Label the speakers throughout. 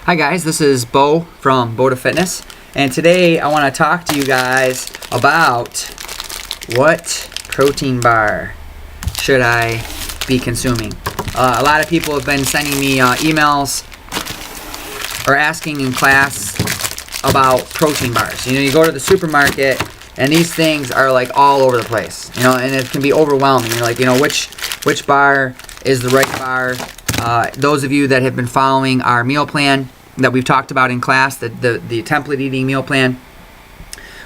Speaker 1: Hi guys, this is Bo from Bo to Fitness, and today I want to talk to you guys about what protein bar should I be consuming. A lot of people have been sending me emails or asking in class about protein bars. You know, you go to the supermarket and these things are like all over the place, you know, and it can be overwhelming. You're like, you know, which bar is the right bar? Those of you that have been following our meal plan that we've talked about in class, the template eating meal plan,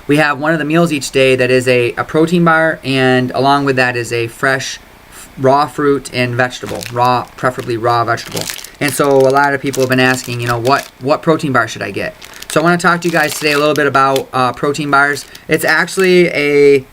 Speaker 1: we have one of the meals each day that is a protein bar, and along with that is a fresh raw fruit and vegetable, preferably raw vegetable. And so a lot of people have been asking, you know, what protein bar should I get? So I want to talk to you guys today a little bit about protein bars. It's actually a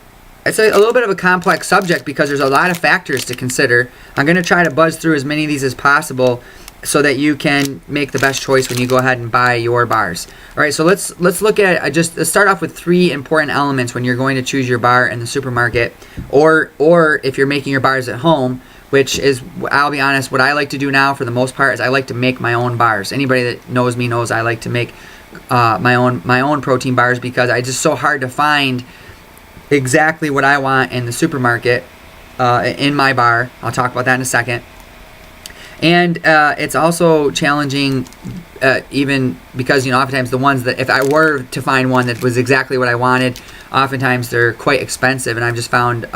Speaker 1: little bit of a complex subject because there's a lot of factors to consider. I'm going to try to buzz through as many of these as possible so that you can make the best choice when you go ahead and buy your bars. All right, so let's look at let's start off with three important elements when you're going to choose your bar in the supermarket, or if you're making your bars at home, which is, I'll be honest, what I like to do now for the most part is I like to make my own bars. Anybody that knows me knows I like to make my own protein bars because it's just so hard to find exactly what I want in the supermarket in my bar. I'll talk about that in a second. And it's also challenging even because, you know, oftentimes the ones that, if I were to find one that was exactly what I wanted, oftentimes they're quite expensive, and I've just found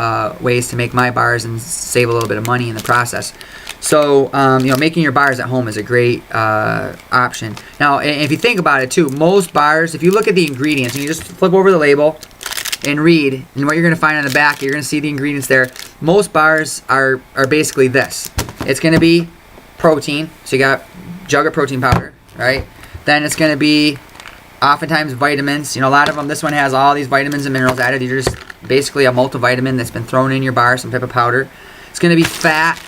Speaker 1: ways to make my bars and save a little bit of money in the process. So, you know, making your bars at home is a great option. Now, if you think about it too, most bars, if you look at the ingredients and you just flip over the label and read, and what you're going to find on the back, you're going to see the ingredients there. Most bars are basically this. It's going to be protein, so you got jug of protein powder, right? Then it's going to be oftentimes vitamins. You know, a lot of them, this one has all these vitamins and minerals added. These are just basically a multivitamin that's been thrown in your bar, some type of powder. It's going to be fat.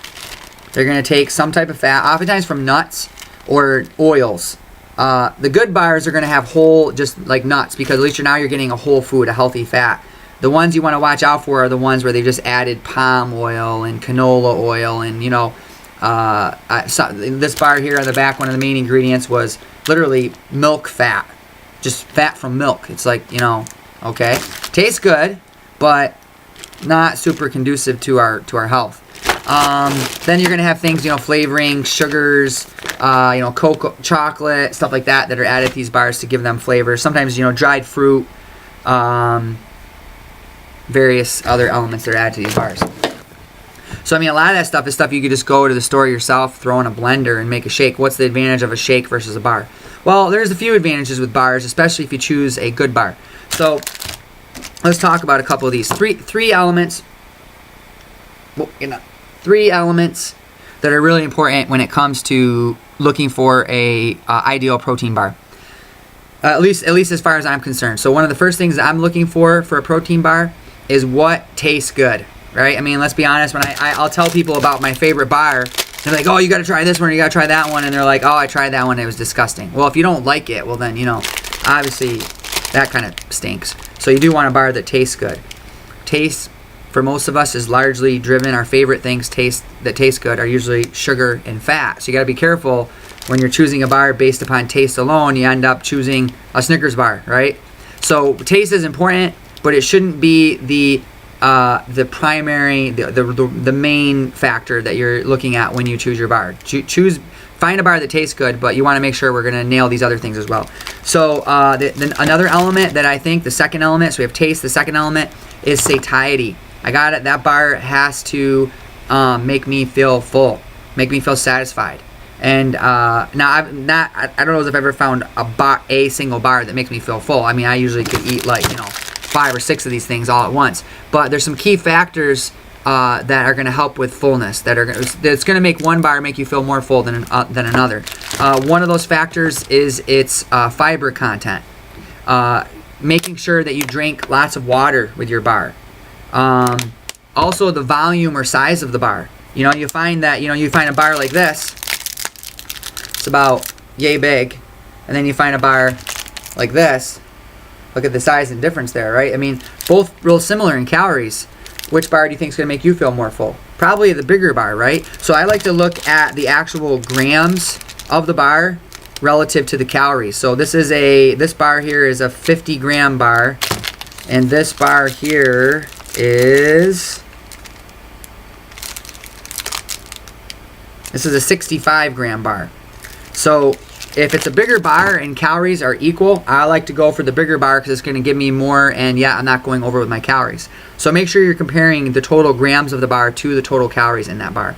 Speaker 1: They're going to take some type of fat, oftentimes from nuts or oils. The good bars are going to have whole, just like nuts, because at least you're getting a whole food, a healthy fat. The ones you want to watch out for are the ones where they just added palm oil and canola oil, and, you know, this bar here on the back, one of the main ingredients was literally milk fat, just fat from milk. It's like, you know, okay, tastes good, but not super conducive to our health. Then you're gonna have things, you know, flavoring, sugars, you know, cocoa, chocolate, stuff like that are added to these bars to give them flavor. Sometimes, you know, dried fruit, various other elements that are added to these bars. So, I mean, a lot of that stuff is stuff you could just go to the store yourself, throw in a blender, and make a shake. What's the advantage of a shake versus a bar? Well, there's a few advantages with bars, especially if you choose a good bar. So, let's talk about a couple of these. Three elements. Well, you know, three elements that are really important when it comes to looking for a ideal protein bar. At least as far as I'm concerned. So, one of the first things I'm looking for a protein bar is what tastes good. Right? I mean, let's be honest, when I'll tell people about my favorite bar, they're like, oh, you got to try this one, or you got to try that one, and they're like, oh, I tried that one, it was disgusting. Well, if you don't like it, well then, you know, obviously that kind of stinks. So you do want a bar that tastes good. Taste, for most of us, is largely driven, our favorite things that taste good are usually sugar and fat. So you got to be careful when you're choosing a bar based upon taste alone, you end up choosing a Snickers bar, right? So taste is important, but it shouldn't be the primary, the main factor that you're looking at when you choose your bar. Find a bar that tastes good, but you want to make sure we're going to nail these other things as well. So then another element that I think, the second element, so we have taste, the second element is satiety. I got it. That bar has to make me feel full, make me feel satisfied. And now I don't know if I've ever found a single bar that makes me feel full. I mean, I usually could eat, like, you know, 5 or 6 of these things all at once, but there's some key factors that are going to help with fullness, that's going to make one bar make you feel more full than another. One of those factors is its fiber content. Making sure that you drink lots of water with your bar. Also, the volume or size of the bar. You know, you find a bar like this, it's about yay big, and then you find a bar like this. Look at the size and difference there, right? I mean, both real similar in calories. Which bar do you think is going to make you feel more full? Probably the bigger bar, right? So I like to look at the actual grams of the bar relative to the calories. So this bar here is a 50-gram bar, and this bar here is a 65-gram bar. So if it's a bigger bar and calories are equal, I like to go for the bigger bar because it's going to give me more, and yeah, I'm not going over with my calories. So make sure you're comparing the total grams of the bar to the total calories in that bar.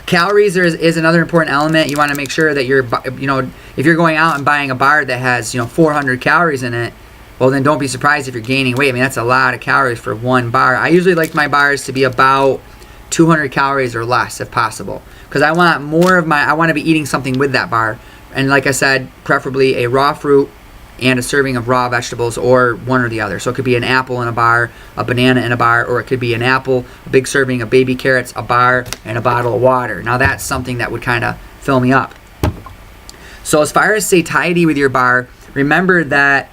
Speaker 1: Calories is another important element. You want to make sure that you're, if you're going out and buying a bar that has, 400 calories in it, well, then don't be surprised if you're gaining weight. I mean, that's a lot of calories for one bar. I usually like my bars to be about 200 calories or less if possible, because I want I want to be eating something with that bar. And like I said, preferably a raw fruit and a serving of raw vegetables, or one or the other. So it could be an apple in a bar, a banana in a bar, or it could be an apple, a big serving of baby carrots, a bar, and a bottle of water. Now that's something that would kind of fill me up. So as far as satiety with your bar, remember that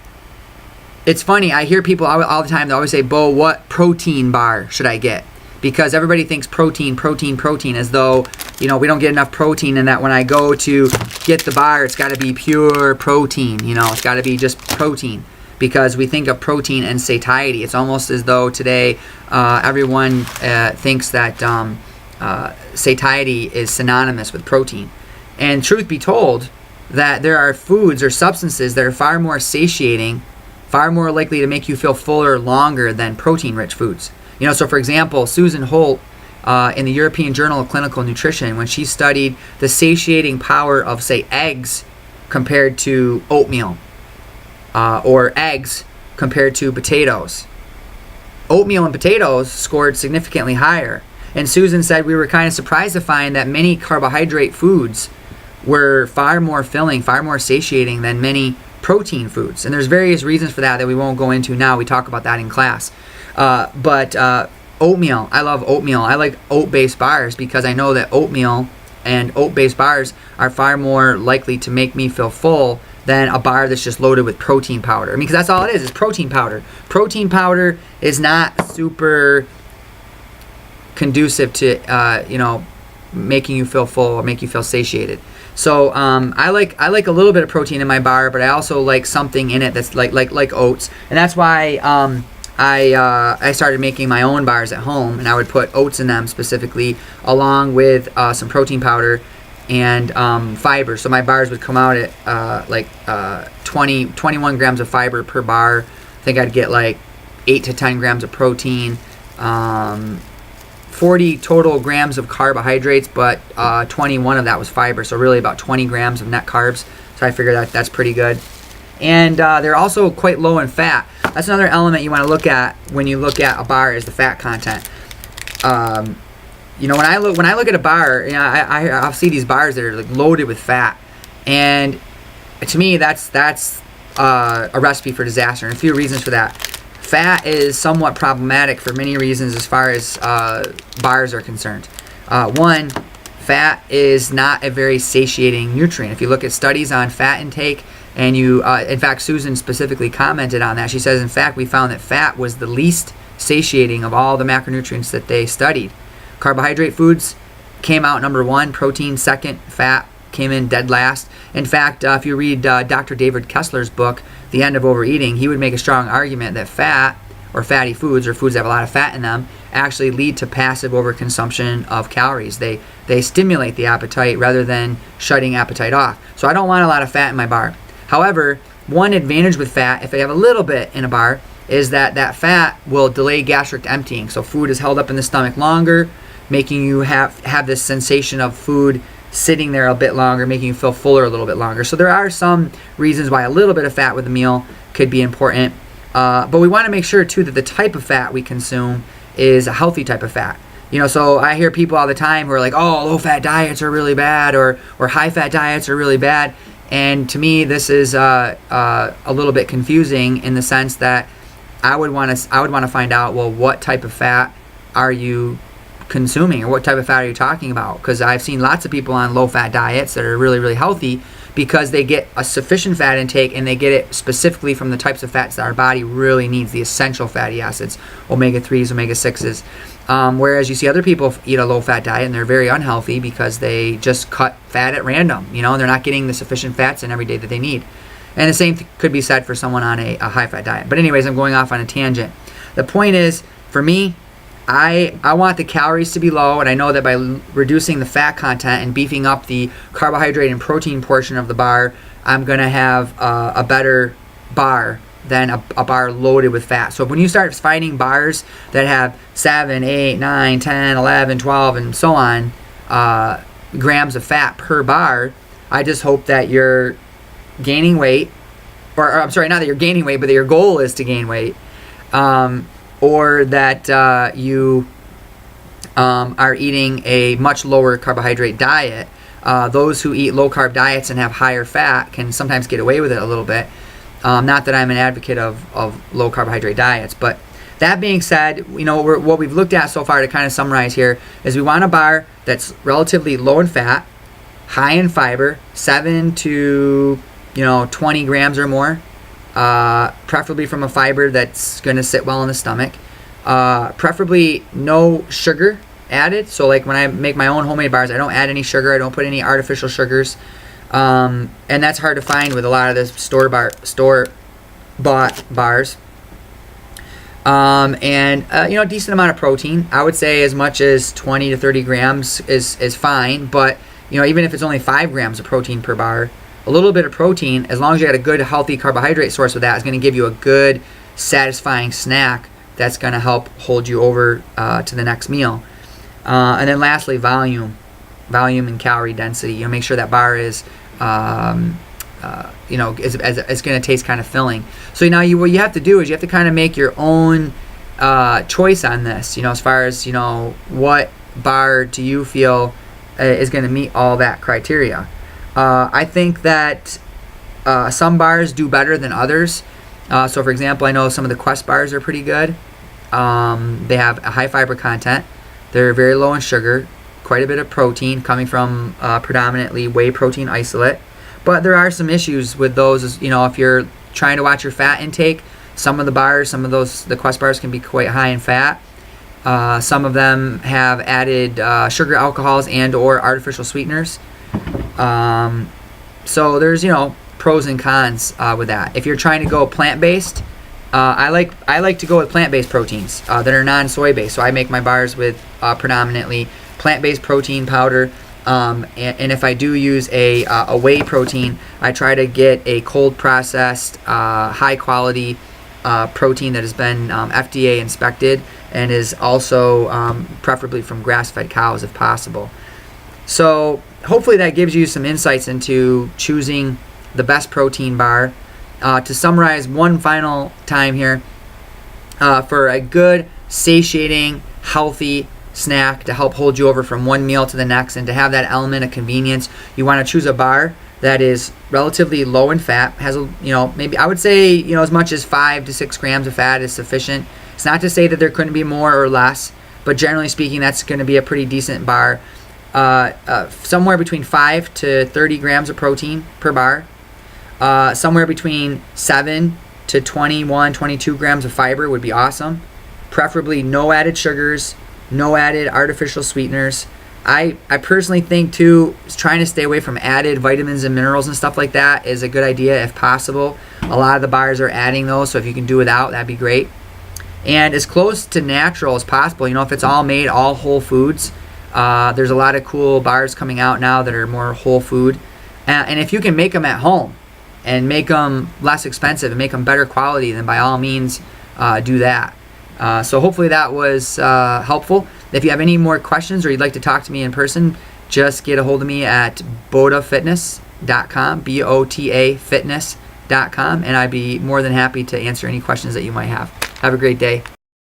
Speaker 1: it's funny. I hear people all the time, they always say, Bo, what protein bar should I get? Because everybody thinks protein, as though, we don't get enough protein, and that when I go to get the bar, it's got to be pure protein. It's got to be just protein, because we think of protein and satiety. It's almost as though today everyone thinks that satiety is synonymous with protein. And truth be told, that there are foods or substances that are far more satiating, far more likely to make you feel fuller longer than protein-rich foods. So for example, Susan Holt, in the European Journal of Clinical Nutrition, when she studied the satiating power of, say, eggs compared to oatmeal, or eggs compared to potatoes, oatmeal and potatoes scored significantly higher. And Susan said we were kind of surprised to find that many carbohydrate foods were far more filling, far more satiating than many protein foods. And there's various reasons for that we won't go into now. We talk about that in class. But oatmeal, I love oatmeal. I like oat-based bars because I know that oatmeal and oat-based bars are far more likely to make me feel full than a bar that's just loaded with protein powder. I mean, because that's all it is protein powder. Protein powder is not super conducive to, making you feel full or make you feel satiated. So I like a little bit of protein in my bar, but I also like something in it that's like oats, and that's why I started making my own bars at home, and I would put oats in them specifically, along with some protein powder and fiber. So my bars would come out at 21 grams of fiber per bar. I think I'd get like 8 to 10 grams of protein, 40 total grams of carbohydrates, but 21 of that was fiber, so really about 20 grams of net carbs. So I figured that's pretty good. And they're also quite low in fat. That's another element you want to look at when you look at a bar, is the fat content. When I look at a bar, I'll see these bars that are like loaded with fat, and to me that's a recipe for disaster. And a few reasons for that. Fat is somewhat problematic for many reasons as far as bars are concerned. One, fat is not a very satiating nutrient. If you look at studies on fat intake, and in fact, Susan specifically commented on that. She says, in fact, we found that fat was the least satiating of all the macronutrients that they studied. Carbohydrate foods came out number one, protein second, fat came in dead last. In fact, if you read Dr. David Kessler's book, The End of Overeating, he would make a strong argument that fat, or fatty foods, or foods that have a lot of fat in them, actually lead to passive overconsumption of calories. They stimulate the appetite rather than shutting appetite off. So I don't want a lot of fat in my bar. However, one advantage with fat, if I have a little bit in a bar, is that fat will delay gastric emptying. So food is held up in the stomach longer, making you have this sensation of food sitting there a bit longer, making you feel fuller a little bit longer. So there are some reasons why a little bit of fat with a meal could be important. But we want to make sure, too, that the type of fat we consume is a healthy type of fat. So I hear people all the time who are like, oh, low-fat diets are really bad, or high-fat diets are really bad. And to me, this is a little bit confusing in the sense that I would want to find out, well, what type of fat are you consuming, or what type of fat are you talking about? Because I've seen lots of people on low-fat diets that are really, really healthy because they get a sufficient fat intake, and they get it specifically from the types of fats that our body really needs, the essential fatty acids, omega-3s, omega-6s. Whereas you see other people eat a low-fat diet and they're very unhealthy because they just cut fat at random. You know, they're not getting the sufficient fats in every day that they need. And the same could be said for someone on a high-fat diet. But anyways, I'm going off on a tangent. The point is, for me, I want the calories to be low, and I know that by reducing the fat content and beefing up the carbohydrate and protein portion of the bar, I'm going to have a better bar than a bar loaded with fat. So when you start finding bars that have 7, 8, 9, 10, 11, 12, and so on grams of fat per bar, I just hope that you're gaining weight, or I'm sorry, not that you're gaining weight, but that your goal is to gain weight, or that you are eating a much lower carbohydrate diet. Those who eat low-carb diets and have higher fat can sometimes get away with it a little bit. Not that I'm an advocate of low carbohydrate diets, but that being said, you know, what we've looked at so far to kind of summarize here is we want a bar that's relatively low in fat, high in fiber, 7 to 20 grams or more, preferably from a fiber that's going to sit well in the stomach, preferably no sugar added. So like when I make my own homemade bars, I don't add any sugar, I don't put any artificial sugars. And that's hard to find with a lot of the store-bought bars. A decent amount of protein. I would say as much as 20 to 30 grams is fine. But even if it's only 5 grams of protein per bar, a little bit of protein, as long as you got a good healthy carbohydrate source with that, is going to give you a good satisfying snack that's going to help hold you over to the next meal. And then lastly, volume and calorie density. Make sure that bar is it's going to taste kind of filling. So now what you have to do is you have to kind of make your own choice on this. As far as what bar do you feel is going to meet all that criteria. I think that some bars do better than others. So for example, I know some of the Quest bars are pretty good. They have a high fiber content. They're very low in sugar, quite a bit of protein coming from predominantly whey protein isolate. But there are some issues with those. If you're trying to watch your fat intake, some of the Quest bars can be quite high in fat. Some of them have added sugar alcohols and or artificial sweeteners. So there's pros and cons with that. If you're trying to go plant-based, I like to go with plant-based proteins that are non-soy based. So I make my bars with predominantly plant-based protein powder. And if I do use a whey protein, I try to get a cold processed, high quality protein that has been FDA inspected and is also preferably from grass-fed cows if possible. So hopefully that gives you some insights into choosing the best protein bar. To summarize one final time here, for a good, satiating, healthy snack to help hold you over from one meal to the next and to have that element of convenience, you want to choose a bar that is relatively low in fat, has maybe I would say as much as 5 to 6 grams of fat is sufficient. It's not to say that there couldn't be more or less, but generally speaking, that's going to be a pretty decent bar. Somewhere between 5 to 30 grams of protein per bar, somewhere between 7 to 21, 22 grams of fiber would be awesome. Preferably no added sugars, no added artificial sweeteners. I personally think too, trying to stay away from added vitamins and minerals and stuff like that is a good idea if possible. A lot of the bars are adding those, so if you can do without, that'd be great. And as close to natural as possible. If it's all made, all whole foods. There's a lot of cool bars coming out now that are more whole food. And if you can make them at home and make them less expensive and make them better quality, then by all means do that. So hopefully that was helpful. If you have any more questions or you'd like to talk to me in person, just get a hold of me at botafitness.com, BOTA fitness.com, and I'd be more than happy to answer any questions that you might have. Have a great day.